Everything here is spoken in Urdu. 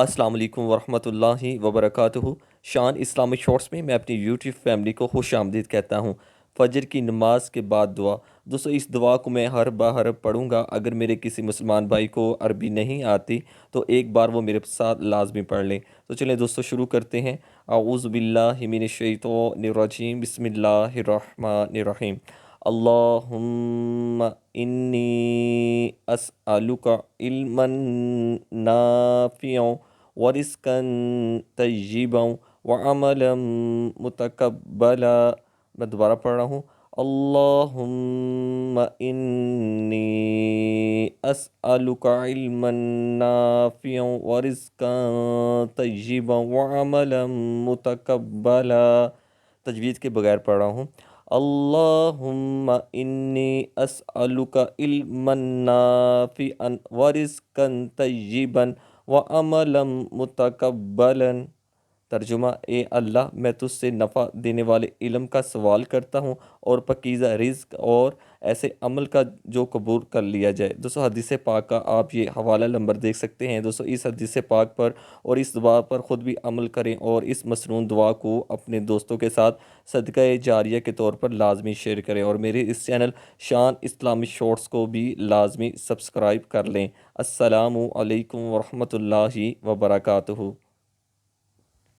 السلام علیکم ورحمۃ اللہ وبرکاتہ۔ شان اسلامک شارٹس میں اپنی یوٹیوب فیملی کو خوش آمدید کہتا ہوں۔ فجر کی نماز کے بعد دعا۔ دوستو اس دعا کو میں ہر بار پڑھوں گا۔ اگر میرے کسی مسلمان بھائی کو عربی نہیں آتی تو ایک بار وہ میرے ساتھ لازمی پڑھ لیں۔ تو چلیں دوستو شروع کرتے ہیں۔ اعوذ باللہ من الشیطان الرجیم، بسم اللہ الرحمن الرحیم۔ اللہم انی اسألک علما نافعا ورزقا طیبا وعملا متقبلا۔ میں دوبارہ پڑھ رہا ہوں۔ اللہم انی اسألک علما نافعا ورزقا طیبا وعملا متقبلا۔ تجوید کے بغیر پڑھ رہا ہوں۔ اللہم انی اسألک علما نافعا ورزقا طیبا وعملا متقبلا۔ ترجمہ، اے اللہ میں تجھ سے نفع دینے والے علم کا سوال کرتا ہوں اور پاکیزہ رزق اور ایسے عمل کا جو قبول کر لیا جائے۔ دوستو حدیث پاک کا آپ یہ حوالہ نمبر دیکھ سکتے ہیں۔ دوستو اس حدیث پاک پر اور اس دعا پر خود بھی عمل کریں اور اس مسنون دعا کو اپنے دوستوں کے ساتھ صدقہ جاریہ کے طور پر لازمی شیئر کریں، اور میرے اس چینل شان اسلامک شارٹس کو بھی لازمی سبسکرائب کر لیں۔ السلام علیکم ورحمۃ اللہ وبرکاتہ۔